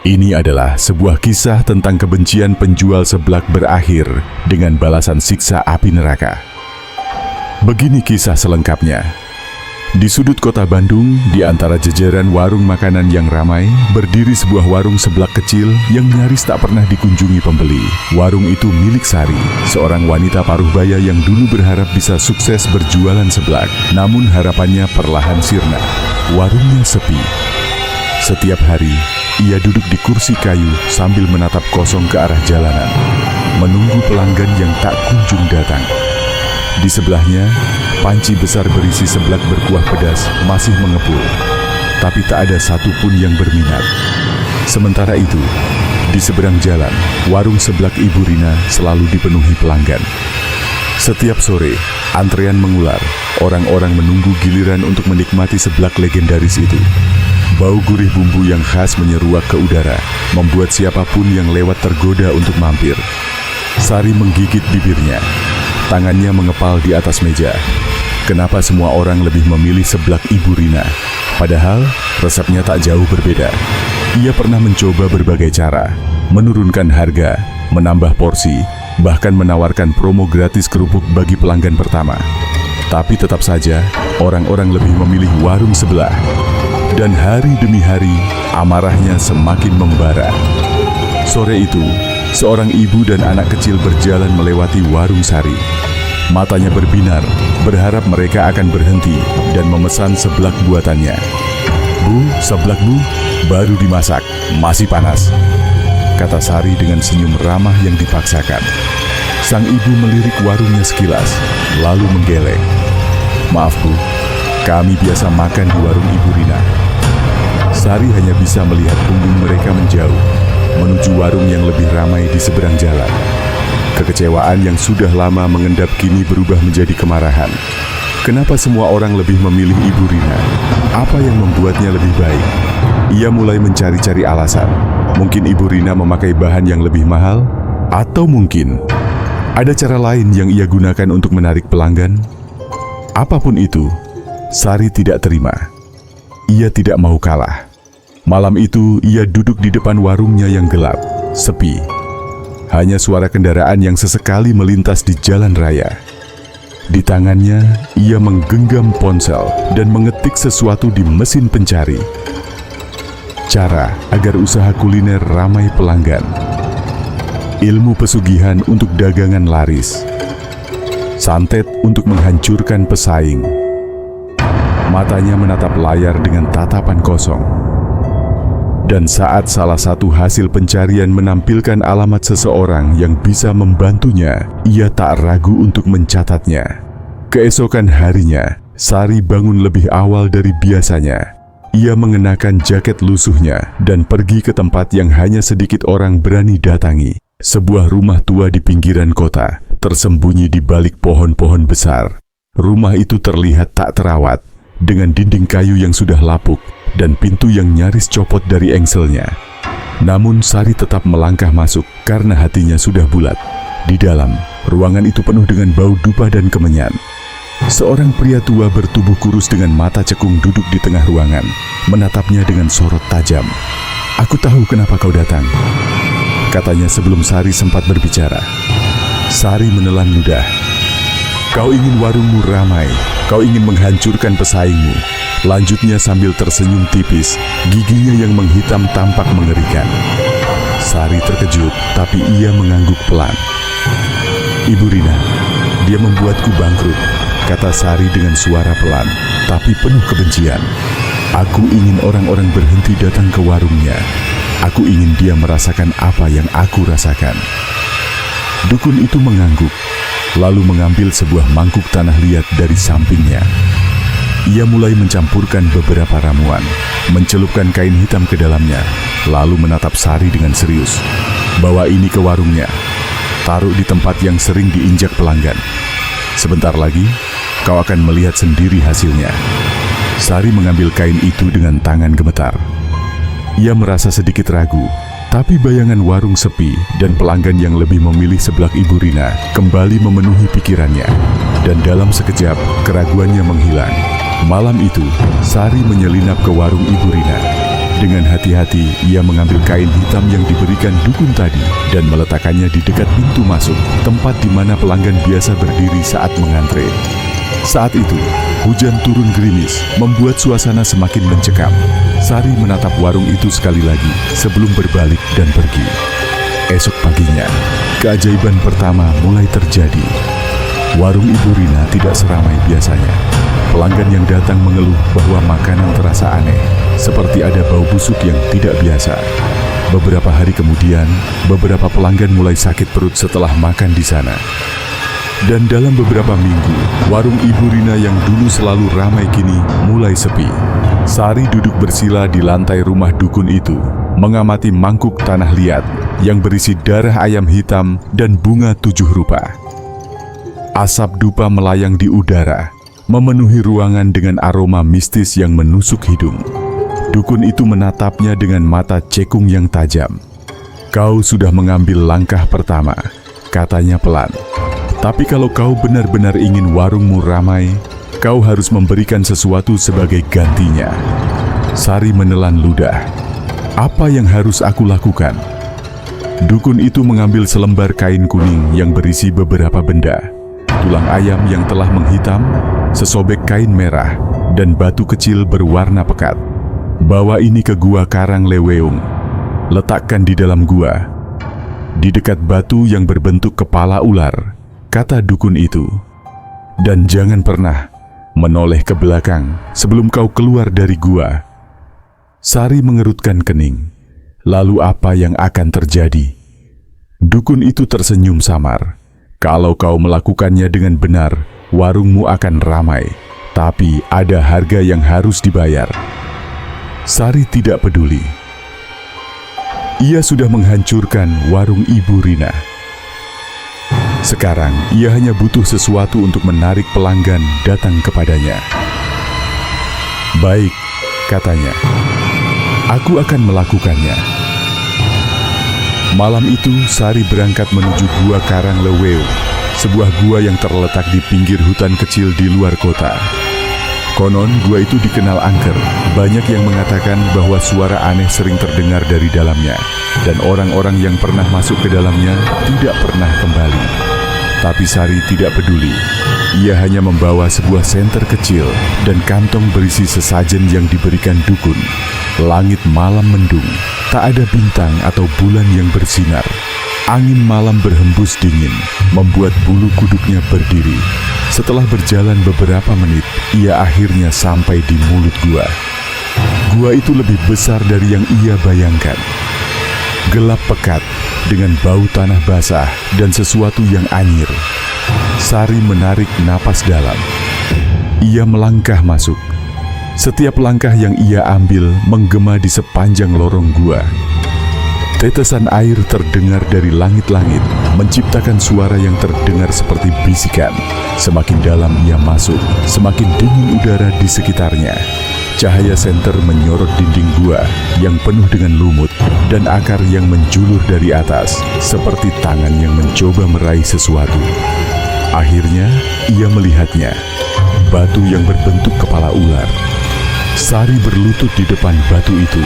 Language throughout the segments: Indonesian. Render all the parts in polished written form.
Ini adalah sebuah kisah tentang kebencian penjual seblak berakhir dengan balasan siksa api neraka. Begini kisah selengkapnya. Di sudut kota Bandung, di antara jejeran warung makanan yang ramai, berdiri sebuah warung seblak kecil yang nyaris tak pernah dikunjungi pembeli. Warung itu milik Sari, seorang wanita paruh baya yang dulu berharap bisa sukses berjualan seblak. Namun harapannya perlahan sirna. Warungnya sepi. Setiap hari, ia duduk di kursi kayu sambil menatap kosong ke arah jalanan, menunggu pelanggan yang tak kunjung datang. Di sebelahnya, panci besar berisi seblak berkuah pedas masih mengepul, tapi tak ada satupun yang berminat. Sementara itu, di seberang jalan, warung seblak Ibu Rina selalu dipenuhi pelanggan. Setiap sore, antrean mengular, orang-orang menunggu giliran untuk menikmati seblak legendaris itu. Bau gurih bumbu yang khas menyeruak ke udara, membuat siapapun yang lewat tergoda untuk mampir. Sari menggigit bibirnya. Tangannya mengepal di atas meja. Kenapa semua orang lebih memilih seblak Ibu Rina? Padahal resepnya tak jauh berbeda. Ia pernah mencoba berbagai cara, menurunkan harga, menambah porsi, bahkan menawarkan promo gratis kerupuk bagi pelanggan pertama. Tapi tetap saja, orang-orang lebih memilih warung sebelah. Dan hari demi hari, amarahnya semakin membara. Sore itu, seorang ibu dan anak kecil berjalan melewati warung Sari. Matanya berbinar, berharap mereka akan berhenti dan memesan seblak buatannya. "Bu, seblak bu, baru dimasak, masih panas," kata Sari dengan senyum ramah yang dipaksakan. Sang ibu melirik warungnya sekilas, lalu menggeleng. "Maaf bu, kami biasa makan di warung Ibu Rina." Sari hanya bisa melihat punggung mereka menjauh, menuju warung yang lebih ramai di seberang jalan. Kekecewaan yang sudah lama mengendap kini berubah menjadi kemarahan. Kenapa semua orang lebih memilih Ibu Rina? Apa yang membuatnya lebih baik? Ia mulai mencari-cari alasan. Mungkin Ibu Rina memakai bahan yang lebih mahal? Atau mungkin ada cara lain yang ia gunakan untuk menarik pelanggan? Apapun itu, Sari tidak terima. Ia tidak mau kalah. Malam itu, ia duduk di depan warungnya yang gelap, sepi. Hanya suara kendaraan yang sesekali melintas di jalan raya. Di tangannya, ia menggenggam ponsel dan mengetik sesuatu di mesin pencari. Cara agar usaha kuliner ramai pelanggan. Ilmu pesugihan untuk dagangan laris. Santet untuk menghancurkan pesaing. Matanya menatap layar dengan tatapan kosong. Dan saat salah satu hasil pencarian menampilkan alamat seseorang yang bisa membantunya, ia tak ragu untuk mencatatnya. Keesokan harinya, Sari bangun lebih awal dari biasanya. Ia mengenakan jaket lusuhnya dan pergi ke tempat yang hanya sedikit orang berani datangi. Sebuah rumah tua di pinggiran kota, tersembunyi di balik pohon-pohon besar. Rumah itu terlihat tak terawat, dengan dinding kayu yang sudah lapuk dan pintu yang nyaris copot dari engselnya. Namun Sari tetap melangkah masuk karena hatinya sudah bulat. Di dalam, ruangan itu penuh dengan bau dupa dan kemenyan. Seorang pria tua bertubuh kurus dengan mata cekung duduk di tengah ruangan, menatapnya dengan sorot tajam. "Aku tahu kenapa kau datang," katanya sebelum Sari sempat berbicara. Sari menelan ludah. "Kau ingin warungmu ramai, kau ingin menghancurkan pesaingmu," lanjutnya sambil tersenyum tipis, giginya yang menghitam tampak mengerikan. Sari terkejut, tapi ia mengangguk pelan. "Ibu Rina, dia membuatku bangkrut," kata Sari dengan suara pelan, tapi penuh kebencian. "Aku ingin orang-orang berhenti datang ke warungnya. Aku ingin dia merasakan apa yang aku rasakan." Dukun itu mengangguk, lalu mengambil sebuah mangkuk tanah liat dari sampingnya. Ia mulai mencampurkan beberapa ramuan, mencelupkan kain hitam ke dalamnya, lalu menatap Sari dengan serius. "Bawa ini ke warungnya, taruh di tempat yang sering diinjak pelanggan. Sebentar lagi, kau akan melihat sendiri hasilnya." Sari mengambil kain itu dengan tangan gemetar. Ia merasa sedikit ragu, tapi bayangan warung sepi dan pelanggan yang lebih memilih seblak Ibu Rina kembali memenuhi pikirannya. Dan dalam sekejap, keraguannya menghilang. Malam itu, Sari menyelinap ke warung Ibu Rina. Dengan hati-hati, ia mengambil kain hitam yang diberikan dukun tadi dan meletakkannya di dekat pintu masuk, tempat di mana pelanggan biasa berdiri saat mengantre. Saat itu, hujan turun gerimis, membuat suasana semakin mencekam. Sari menatap warung itu sekali lagi sebelum berbalik dan pergi. Esok paginya, keajaiban pertama mulai terjadi. Warung Ibu Rina tidak seramai biasanya. Pelanggan yang datang mengeluh bahwa makanan terasa aneh, seperti ada bau busuk yang tidak biasa. Beberapa hari kemudian, beberapa pelanggan mulai sakit perut setelah makan di sana. Dan dalam beberapa minggu, warung Ibu Rina yang dulu selalu ramai kini mulai sepi. Sari duduk bersila di lantai rumah dukun itu, mengamati mangkuk tanah liat yang berisi darah ayam hitam dan bunga 7 rupa. Asap dupa melayang di udara, memenuhi ruangan dengan aroma mistis yang menusuk hidung. Dukun itu menatapnya dengan mata cekung yang tajam. "Kau sudah mengambil langkah pertama," katanya pelan. "Tapi kalau kau benar-benar ingin warungmu ramai, kau harus memberikan sesuatu sebagai gantinya." Sari menelan ludah. "Apa yang harus aku lakukan?" Dukun itu mengambil selembar kain kuning yang berisi beberapa benda. Tulang ayam yang telah menghitam, sesobek kain merah, dan batu kecil berwarna pekat. "Bawa ini ke gua Karang Leweung. Letakkan di dalam gua, di dekat batu yang berbentuk kepala ular," kata dukun itu. "Dan jangan pernah menoleh ke belakang sebelum kau keluar dari gua." Sari mengerutkan kening. Lalu apa yang akan terjadi? Dukun itu tersenyum samar. "Kalau kau melakukannya dengan benar, warungmu akan ramai. Tapi ada harga yang harus dibayar." Sari tidak peduli. Ia sudah menghancurkan warung Ibu Rina. Sekarang ia hanya butuh sesuatu untuk menarik pelanggan datang kepadanya. "Baik," katanya, "aku akan melakukannya." Malam itu, Sari berangkat menuju Gua Karang Leweung, sebuah gua yang terletak di pinggir hutan kecil di luar kota. Konon, gua itu dikenal angker. Banyak yang mengatakan bahwa suara aneh sering terdengar dari dalamnya, dan orang-orang yang pernah masuk ke dalamnya tidak pernah kembali. Tapi Sari tidak peduli. Ia hanya membawa sebuah senter kecil dan kantong berisi sesajen yang diberikan dukun. Langit malam mendung, tak ada bintang atau bulan yang bersinar. Angin malam berhembus dingin, membuat bulu kuduknya berdiri. Setelah berjalan beberapa menit, ia akhirnya sampai di mulut gua. Gua itu lebih besar dari yang ia bayangkan. Gelap pekat, dengan bau tanah basah dan sesuatu yang anyir. Sari menarik napas dalam. Ia melangkah masuk. Setiap langkah yang ia ambil menggema di sepanjang lorong gua. Tetesan air terdengar dari langit-langit, menciptakan suara yang terdengar seperti bisikan. Semakin dalam ia masuk, semakin dingin udara di sekitarnya. Cahaya senter menyorot dinding gua yang penuh dengan lumut dan akar yang menjulur dari atas, seperti tangan yang mencoba meraih sesuatu. Akhirnya, ia melihatnya, batu yang berbentuk kepala ular. Sari berlutut di depan batu itu.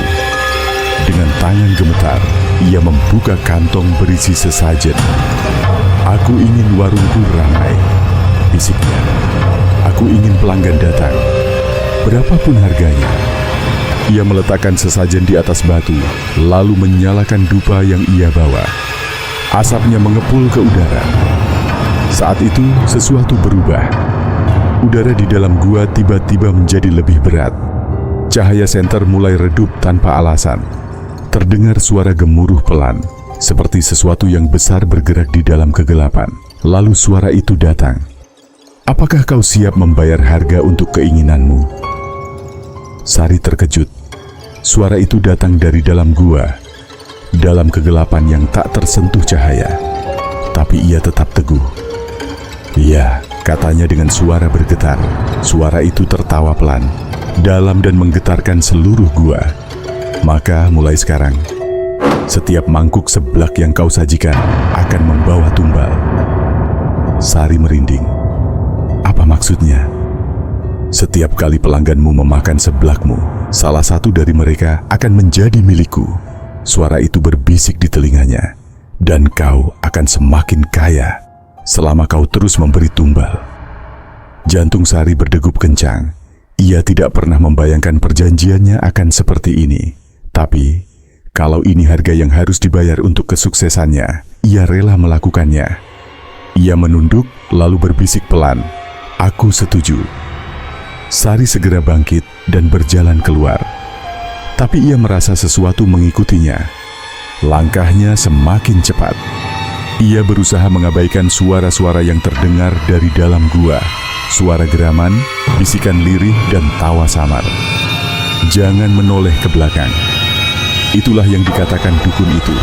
Dengan tangan gemetar, ia membuka kantong berisi sesajen. "Aku ingin warungku ramai," bisiknya. "Aku ingin pelanggan datang, berapapun harganya." Ia meletakkan sesajen di atas batu, lalu menyalakan dupa yang ia bawa. Asapnya mengepul ke udara. Saat itu, sesuatu berubah. Udara di dalam gua tiba-tiba menjadi lebih berat. Cahaya senter mulai redup tanpa alasan. Terdengar suara gemuruh pelan, seperti sesuatu yang besar bergerak di dalam kegelapan. Lalu suara itu datang. "Apakah kau siap membayar harga untuk keinginanmu?" Sari terkejut. Suara itu datang dari dalam gua, dalam kegelapan yang tak tersentuh cahaya. Tapi ia tetap teguh. "Iya," katanya dengan suara bergetar. Suara itu tertawa pelan, dalam dan menggetarkan seluruh gua. "Maka mulai sekarang, setiap mangkuk seblak yang kau sajikan akan membawa tumbal." Sari merinding. "Apa maksudnya?" "Setiap kali pelangganmu memakan seblakmu, salah satu dari mereka akan menjadi milikku. Suara itu berbisik di telinganya, dan kau akan semakin kaya selama kau terus memberi tumbal. Jantung Sari berdegup kencang. Ia tidak pernah membayangkan perjanjiannya akan seperti ini. Tapi, kalau ini harga yang harus dibayar untuk kesuksesannya, ia rela melakukannya. Ia menunduk lalu berbisik pelan, "Aku setuju." Sari segera bangkit dan berjalan keluar. Tapi ia merasa sesuatu mengikutinya. Langkahnya semakin cepat. Ia berusaha mengabaikan suara-suara yang terdengar dari dalam gua. Suara geraman, bisikan lirih, dan tawa samar. Jangan menoleh ke belakang. Itulah yang dikatakan dukun itu.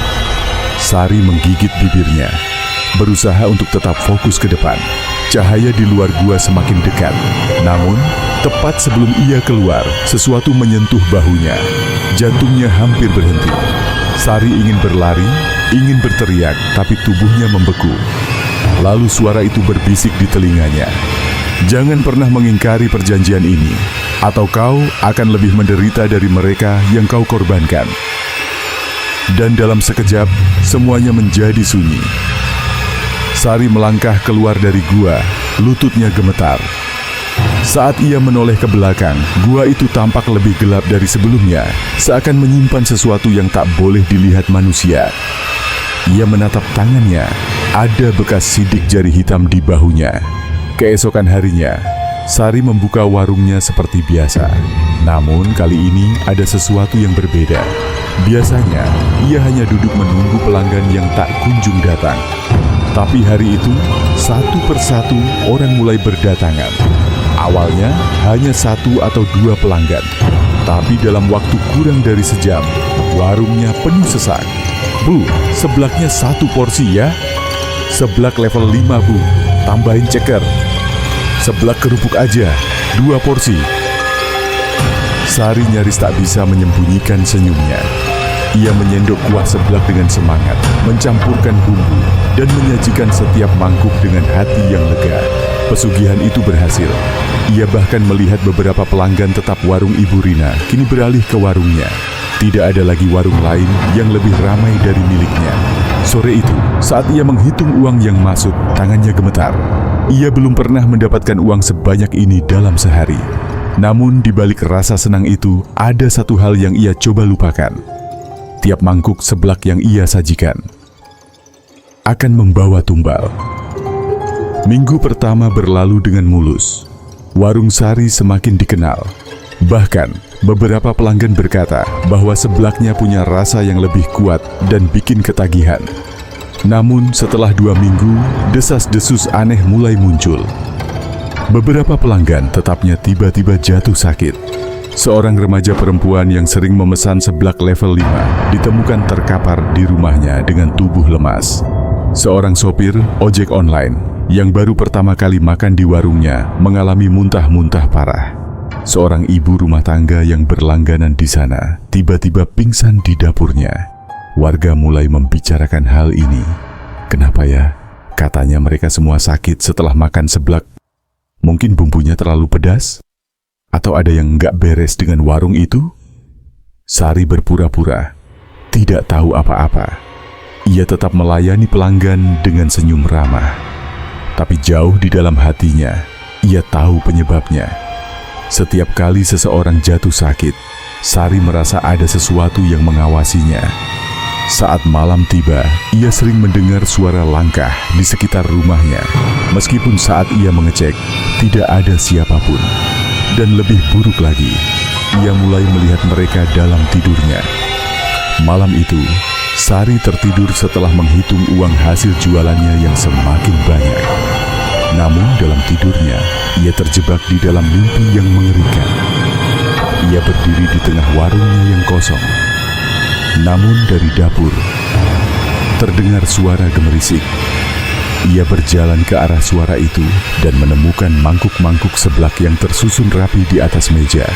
Sari menggigit bibirnya, berusaha untuk tetap fokus ke depan. Cahaya di luar gua semakin dekat. Namun, tepat sebelum ia keluar, sesuatu menyentuh bahunya. Jantungnya hampir berhenti. Sari ingin berlari, ingin berteriak, tapi tubuhnya membeku. Lalu suara itu berbisik di telinganya, "Jangan pernah mengingkari perjanjian ini, atau kau akan lebih menderita dari mereka yang kau korbankan." Dan dalam sekejap, semuanya menjadi sunyi. Sari melangkah keluar dari gua, lututnya gemetar. Saat ia menoleh ke belakang, gua itu tampak lebih gelap dari sebelumnya, seakan menyimpan sesuatu yang tak boleh dilihat manusia. Ia menatap tangannya, ada bekas sidik jari hitam di bahunya. Keesokan harinya, Sari membuka warungnya seperti biasa. Namun kali ini ada sesuatu yang berbeda. Biasanya, ia hanya duduk menunggu pelanggan yang tak kunjung datang. Tapi hari itu, satu persatu orang mulai berdatangan. Awalnya hanya 1 atau 2 pelanggan. Tapi dalam waktu kurang dari sejam, warungnya penuh sesak. "Bu, seblaknya 1 porsi ya." "Seblak level 5 bu, tambahin ceker." "Seblak kerupuk aja, 2 porsi." Sari nyaris tak bisa menyembunyikan senyumnya. Ia menyendok kuah seblak dengan semangat, mencampurkan bumbu, dan menyajikan setiap mangkuk dengan hati yang lega. Pesugihan itu berhasil. Ia bahkan melihat beberapa pelanggan tetap warung Ibu Rina kini beralih ke warungnya. Tidak ada lagi warung lain yang lebih ramai dari miliknya. Sore itu, saat ia menghitung uang yang masuk, tangannya gemetar. Ia belum pernah mendapatkan uang sebanyak ini dalam sehari. Namun di balik rasa senang itu, ada satu hal yang ia coba lupakan. Tiap mangkuk seblak yang ia sajikan akan membawa tumbal. Minggu pertama berlalu dengan mulus. Warung Sari semakin dikenal. Bahkan, beberapa pelanggan berkata bahwa seblaknya punya rasa yang lebih kuat dan bikin ketagihan. Namun setelah 2 minggu, desas-desus aneh mulai muncul. Beberapa pelanggan tetapnya tiba-tiba jatuh sakit. Seorang remaja perempuan yang sering memesan seblak level 5 ditemukan terkapar di rumahnya dengan tubuh lemas. Seorang sopir ojek online yang baru pertama kali makan di warungnya mengalami muntah-muntah parah. Seorang ibu rumah tangga yang berlangganan di sana tiba-tiba pingsan di dapurnya. Warga mulai membicarakan hal ini. "Kenapa ya? Katanya mereka semua sakit setelah makan seblak. Mungkin bumbunya terlalu pedas? Atau ada yang nggak beres dengan warung itu?" Sari berpura-pura tidak tahu apa-apa. Ia tetap melayani pelanggan dengan senyum ramah. Tapi jauh di dalam hatinya, ia tahu penyebabnya. Setiap kali seseorang jatuh sakit, Sari merasa ada sesuatu yang mengawasinya. Saat malam tiba, ia sering mendengar suara langkah di sekitar rumahnya. Meskipun saat ia mengecek, tidak ada siapapun. Dan lebih buruk lagi, ia mulai melihat mereka dalam tidurnya. Malam itu, Sari tertidur setelah menghitung uang hasil jualannya yang semakin banyak. Namun dalam tidurnya, ia terjebak di dalam mimpi yang mengerikan. Ia berdiri di tengah warungnya yang kosong. Namun dari dapur, terdengar suara gemerisik. Ia berjalan ke arah suara itu dan menemukan mangkuk-mangkuk seblak yang tersusun rapi di atas meja.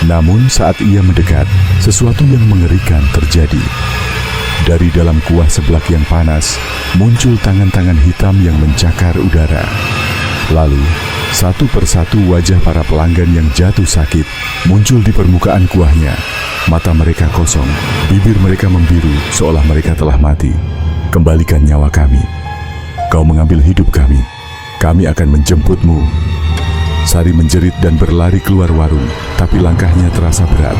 Namun saat ia mendekat, sesuatu yang mengerikan terjadi. Dari dalam kuah seblak yang panas, muncul tangan-tangan hitam yang mencakar udara. Lalu, satu persatu wajah para pelanggan yang jatuh sakit muncul di permukaan kuahnya. Mata mereka kosong, bibir mereka membiru seolah mereka telah mati. Kembalikan nyawa kami. Kau mengambil hidup kami. Kami akan menjemputmu. Sari menjerit dan berlari keluar warung, tapi langkahnya terasa berat.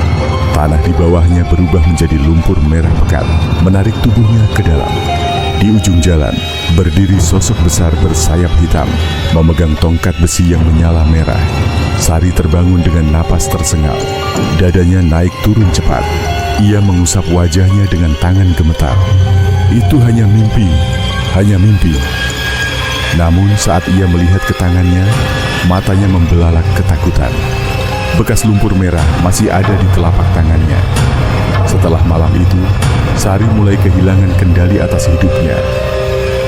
Tanah di bawahnya berubah menjadi lumpur merah pekat, menarik tubuhnya ke dalam. Di ujung jalan, berdiri sosok besar bersayap hitam, memegang tongkat besi yang menyala merah. Sari terbangun dengan napas tersengal. Dadanya naik turun cepat. Ia mengusap wajahnya dengan tangan gemetar. Itu hanya mimpi, hanya mimpi. Namun saat ia melihat ke tangannya, matanya membelalak ketakutan. Bekas lumpur merah masih ada di telapak tangannya. Setelah malam itu, Sari mulai kehilangan kendali atas hidupnya.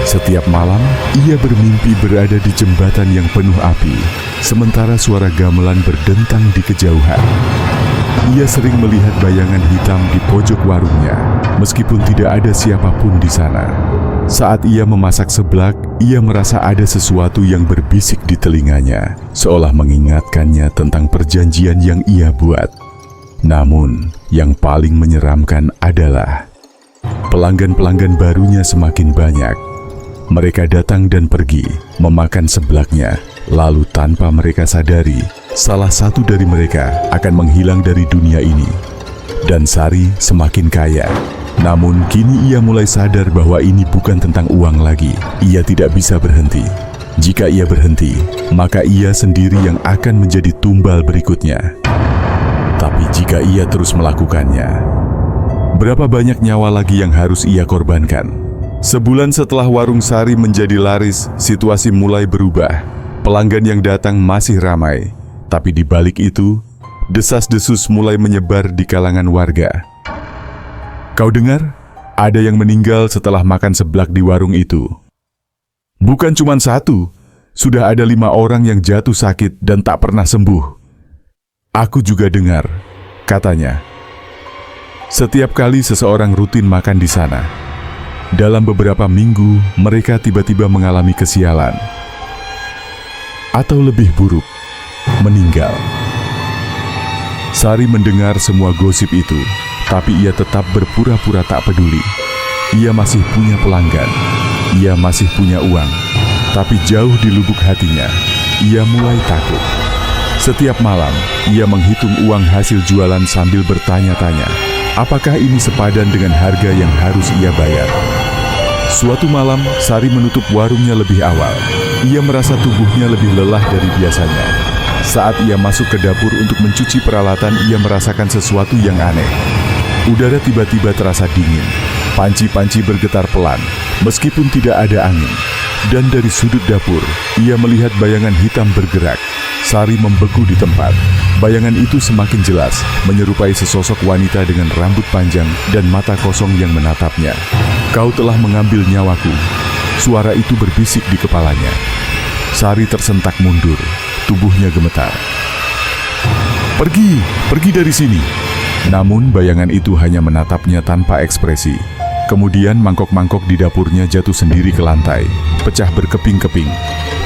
Setiap malam, ia bermimpi berada di jembatan yang penuh api, sementara suara gamelan berdentang di kejauhan. Ia sering melihat bayangan hitam di pojok warungnya, meskipun tidak ada siapapun di sana. Saat ia memasak seblak, ia merasa ada sesuatu yang berbisik di telinganya, seolah mengingatkannya tentang perjanjian yang ia buat. Namun, yang paling menyeramkan adalah pelanggan-pelanggan barunya semakin banyak. Mereka datang dan pergi, memakan seblaknya, lalu tanpa mereka sadari, salah satu dari mereka akan menghilang dari dunia ini. Dan Sari semakin kaya. Namun kini ia mulai sadar bahwa ini bukan tentang uang lagi. Ia tidak bisa berhenti. Jika ia berhenti, maka ia sendiri yang akan menjadi tumbal berikutnya. Tapi jika ia terus melakukannya, berapa banyak nyawa lagi yang harus ia korbankan? Sebulan setelah warung Sari menjadi laris, situasi mulai berubah. Pelanggan yang datang masih ramai, tapi di balik itu, desas-desus mulai menyebar di kalangan warga. Kau dengar? Ada yang meninggal setelah makan seblak di warung itu. Bukan cuma satu, sudah ada 5 orang yang jatuh sakit dan tak pernah sembuh. Aku juga dengar, katanya. Setiap kali seseorang rutin makan di sana, dalam beberapa minggu mereka tiba-tiba mengalami kesialan. Atau lebih buruk, meninggal. Sari mendengar semua gosip itu, tapi ia tetap berpura-pura tak peduli. Ia masih punya pelanggan, ia masih punya uang, tapi jauh di lubuk hatinya, ia mulai takut. Setiap malam, ia menghitung uang hasil jualan sambil bertanya-tanya, apakah ini sepadan dengan harga yang harus ia bayar. Suatu malam, Sari menutup warungnya lebih awal. Ia merasa tubuhnya lebih lelah dari biasanya. Saat ia masuk ke dapur untuk mencuci peralatan, ia merasakan sesuatu yang aneh. Udara tiba-tiba terasa dingin. Panci-panci bergetar pelan, meskipun tidak ada angin. Dan dari sudut dapur, ia melihat bayangan hitam bergerak. Sari membeku di tempat. Bayangan itu semakin jelas, menyerupai sesosok wanita dengan rambut panjang dan mata kosong yang menatapnya. Kau telah mengambil nyawaku. Suara itu berbisik di kepalanya. Sari tersentak mundur, tubuhnya gemetar. Pergi, pergi dari sini. Namun bayangan itu hanya menatapnya tanpa ekspresi. Kemudian mangkok-mangkok di dapurnya jatuh sendiri ke lantai, pecah berkeping-keping.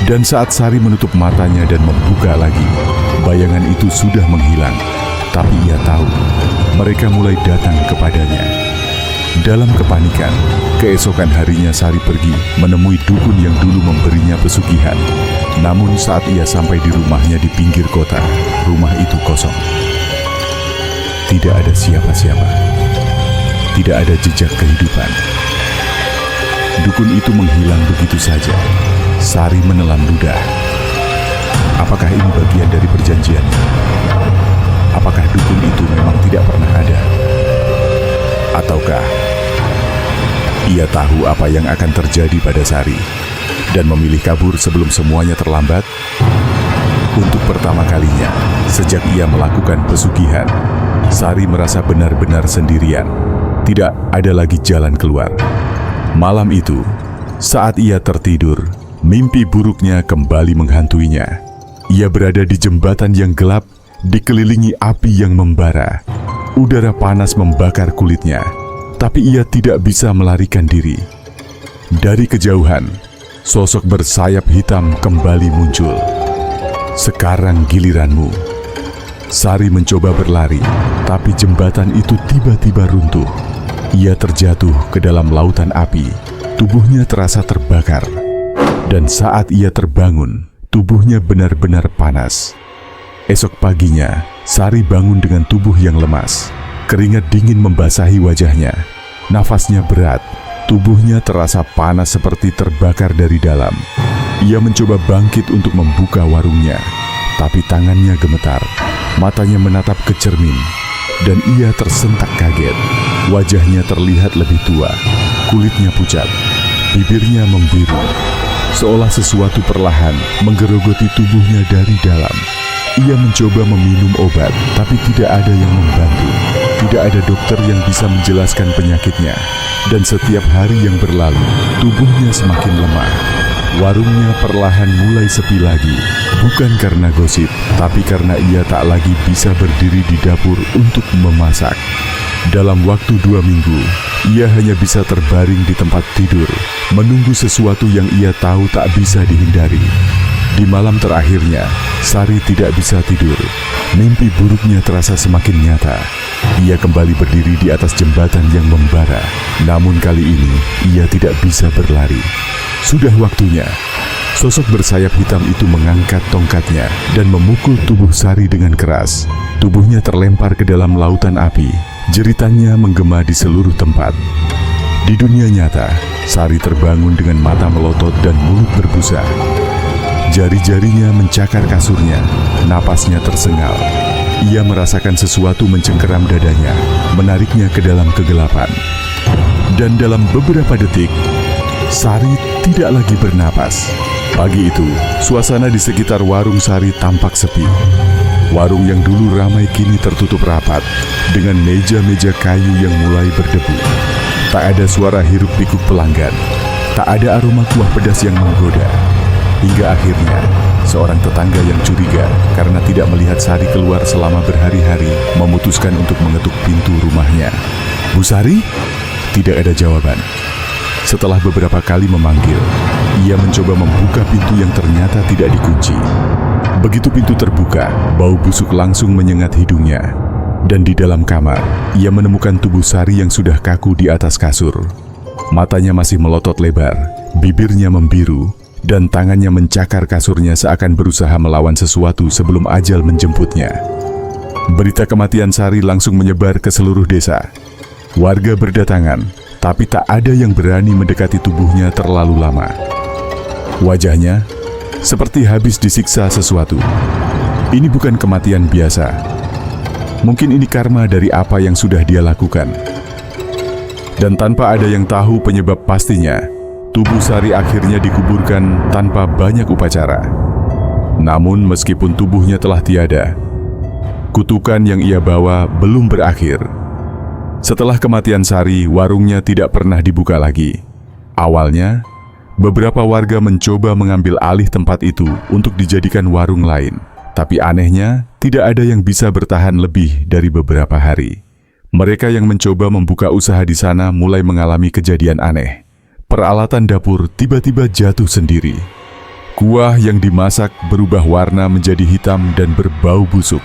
Dan saat Sari menutup matanya dan membuka lagi, bayangan itu sudah menghilang. Tapi ia tahu, mereka mulai datang kepadanya. Dalam kepanikan, keesokan harinya Sari pergi menemui dukun yang dulu memberinya pesugihan. Namun saat ia sampai di rumahnya di pinggir kota, rumah itu kosong. Tidak ada siapa-siapa. Tidak ada jejak kehidupan. Dukun itu menghilang begitu saja. Sari menelan ludah. Apakah ini bagian dari perjanjian? Apakah dukun itu memang tidak pernah ada? Ataukah ia tahu apa yang akan terjadi pada Sari dan memilih kabur sebelum semuanya terlambat? Untuk pertama kalinya sejak ia melakukan pesugihan, Sari merasa benar-benar sendirian. Tidak ada lagi jalan keluar. Malam itu, saat ia tertidur, mimpi buruknya kembali menghantuinya. Ia berada di jembatan yang gelap, dikelilingi api yang membara. Udara panas membakar kulitnya, tapi ia tidak bisa melarikan diri. Dari kejauhan, Sosok bersayap hitam kembali muncul. Sekarang giliranmu. Sari mencoba berlari, tapi jembatan itu tiba-tiba runtuh. Ia terjatuh ke dalam lautan api. Tubuhnya terasa terbakar. Dan saat ia terbangun, tubuhnya benar-benar panas. Esok paginya, Sari bangun dengan tubuh yang lemas. Keringat dingin membasahi wajahnya. Nafasnya berat. Tubuhnya terasa panas seperti terbakar dari dalam. Ia mencoba bangkit untuk membuka warungnya, tapi tangannya gemetar. Matanya menatap ke cermin, dan ia tersentak kaget. Wajahnya terlihat lebih tua, kulitnya pucat, bibirnya membiru, seolah sesuatu perlahan menggerogoti tubuhnya dari dalam. Ia mencoba meminum obat, tapi tidak ada yang membantu. Tidak ada dokter yang bisa menjelaskan penyakitnya. Dan setiap hari yang berlalu, tubuhnya semakin lemah. Warungnya perlahan mulai sepi lagi. Bukan karena gosip, tapi karena ia tak lagi bisa berdiri di dapur untuk memasak. Dalam waktu 2 minggu, ia hanya bisa terbaring di tempat tidur, menunggu sesuatu yang ia tahu tak bisa dihindari. Di malam terakhirnya, Sari tidak bisa tidur. Mimpi buruknya terasa semakin nyata. Ia kembali berdiri di atas jembatan yang membara. Namun kali ini, ia tidak bisa berlari. Sudah waktunya. Sosok bersayap hitam itu mengangkat tongkatnya dan memukul tubuh Sari dengan keras. Tubuhnya terlempar ke dalam lautan api. Jeritannya menggema di seluruh tempat. Di dunia nyata, Sari terbangun dengan mata melotot dan mulut berbusa. Jari-jarinya mencakar kasurnya, napasnya tersengal. Ia merasakan sesuatu mencengkeram dadanya, menariknya ke dalam kegelapan. Dan dalam beberapa detik, Sari tidak lagi bernapas. Pagi itu, suasana di sekitar warung Sari tampak sepi. Warung yang dulu ramai kini tertutup rapat, dengan meja-meja kayu yang mulai berdebu. Tak ada suara hiruk-pikuk pelanggan, tak ada aroma kuah pedas yang menggoda. Hingga akhirnya, seorang tetangga yang curiga karena tidak melihat Sari keluar selama berhari-hari memutuskan untuk mengetuk pintu rumahnya. "Bu Sari?" Tidak ada jawaban. Setelah beberapa kali memanggil, ia mencoba membuka pintu yang ternyata tidak dikunci. Begitu pintu terbuka, bau busuk langsung menyengat hidungnya. Dan di dalam kamar, ia menemukan tubuh Sari yang sudah kaku di atas kasur. Matanya masih melotot lebar, bibirnya membiru, dan tangannya mencakar kasurnya seakan berusaha melawan sesuatu sebelum ajal menjemputnya. Berita kematian Sari langsung menyebar ke seluruh desa. Warga berdatangan, tapi tak ada yang berani mendekati tubuhnya terlalu lama. Wajahnya seperti habis disiksa sesuatu. Ini bukan kematian biasa. Mungkin ini karma dari apa yang sudah dia lakukan. Dan tanpa ada yang tahu penyebab pastinya, tubuh Sari akhirnya dikuburkan tanpa banyak upacara. Namun meskipun tubuhnya telah tiada, kutukan yang ia bawa belum berakhir. Setelah kematian Sari, warungnya tidak pernah dibuka lagi. Awalnya, beberapa warga mencoba mengambil alih tempat itu untuk dijadikan warung lain. Tapi anehnya, tidak ada yang bisa bertahan lebih dari beberapa hari. Mereka yang mencoba membuka usaha di sana mulai mengalami kejadian aneh. Peralatan dapur tiba-tiba jatuh sendiri. Kuah yang dimasak berubah warna menjadi hitam dan berbau busuk.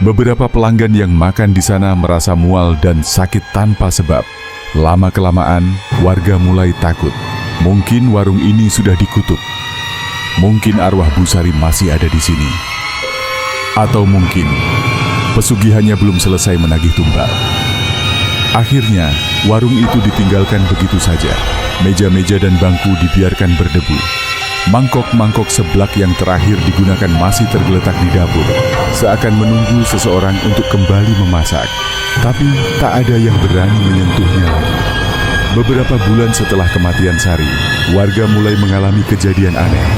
Beberapa pelanggan yang makan di sana merasa mual dan sakit tanpa sebab. Lama-kelamaan, warga mulai takut. Mungkin warung ini sudah dikutuk. Mungkin arwah Bu Sari masih ada di sini. Atau mungkin pesugihannya belum selesai menagih tumbal. Akhirnya, warung itu ditinggalkan begitu saja. Meja-meja dan bangku dibiarkan berdebu. Mangkok-mangkok seblak yang terakhir digunakan masih tergeletak di dapur, seakan menunggu seseorang untuk kembali memasak. Tapi tak ada yang berani menyentuhnya lagi. Beberapa bulan setelah kematian Sari, warga mulai mengalami kejadian aneh.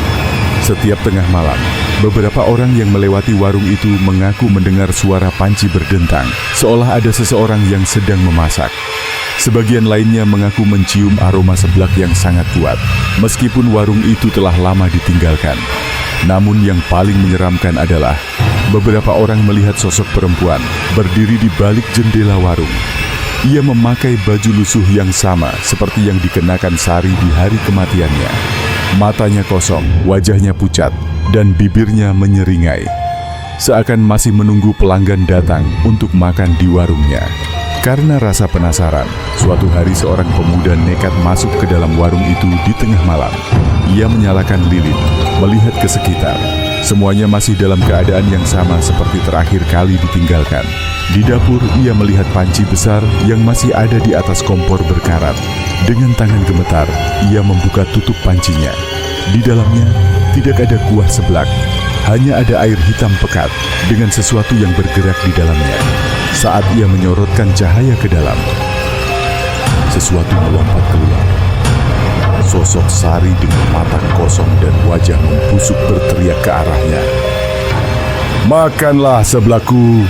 Setiap tengah malam, beberapa orang yang melewati warung itu mengaku mendengar suara panci berdentang, seolah ada seseorang yang sedang memasak. Sebagian lainnya mengaku mencium aroma seblak yang sangat kuat, meskipun warung itu telah lama ditinggalkan. Namun yang paling menyeramkan adalah beberapa orang melihat sosok perempuan berdiri di balik jendela warung. Ia memakai baju lusuh yang sama seperti yang dikenakan Sari di hari kematiannya. Matanya kosong, wajahnya pucat, dan bibirnya menyeringai. Seakan masih menunggu pelanggan datang untuk makan di warungnya. Karena rasa penasaran, suatu hari seorang pemuda nekat masuk ke dalam warung itu di tengah malam. Ia menyalakan lilin, melihat ke sekitar. Semuanya masih dalam keadaan yang sama seperti terakhir kali ditinggalkan. Di dapur, ia melihat panci besar yang masih ada di atas kompor berkarat. Dengan tangan gemetar, ia membuka tutup pancinya. Di dalamnya, tidak ada kuah seblak. Hanya ada air hitam pekat dengan sesuatu yang bergerak di dalamnya. Saat ia menyorotkan cahaya ke dalam, sesuatu melompat keluar. Sosok Sari dengan mata kosong dan wajah membusuk berteriak ke arahnya. "Makanlah seblakku!"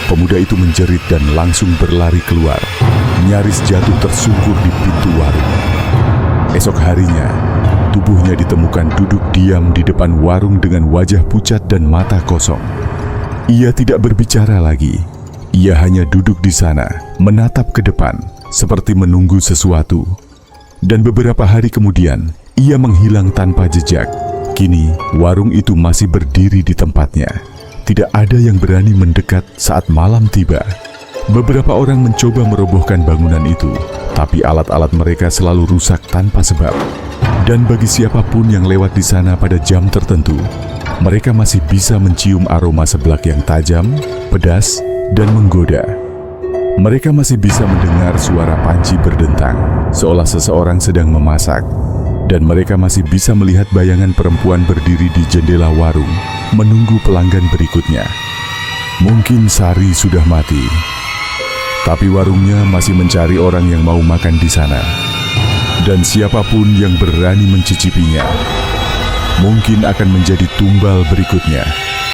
Pemuda itu menjerit dan langsung berlari keluar, nyaris jatuh tersungkur di pintu warung. Esok harinya, tubuhnya ditemukan duduk diam di depan warung dengan wajah pucat dan mata kosong. Ia tidak berbicara lagi. Ia hanya duduk di sana, menatap ke depan, seperti menunggu sesuatu. Dan beberapa hari kemudian, ia menghilang tanpa jejak. Kini, warung itu masih berdiri di tempatnya. Tidak ada yang berani mendekat saat malam tiba. Beberapa orang mencoba merobohkan bangunan itu, tapi alat-alat mereka selalu rusak tanpa sebab. Dan bagi siapapun yang lewat di sana pada jam tertentu, mereka masih bisa mencium aroma seblak yang tajam, pedas, dan menggoda. Mereka masih bisa mendengar suara panci berdentang, seolah seseorang sedang memasak. Dan mereka masih bisa melihat bayangan perempuan berdiri di jendela warung, menunggu pelanggan berikutnya. Mungkin Sari sudah mati, tapi warungnya masih mencari orang yang mau makan di sana. Dan siapapun yang berani mencicipinya, mungkin akan menjadi tumbal berikutnya.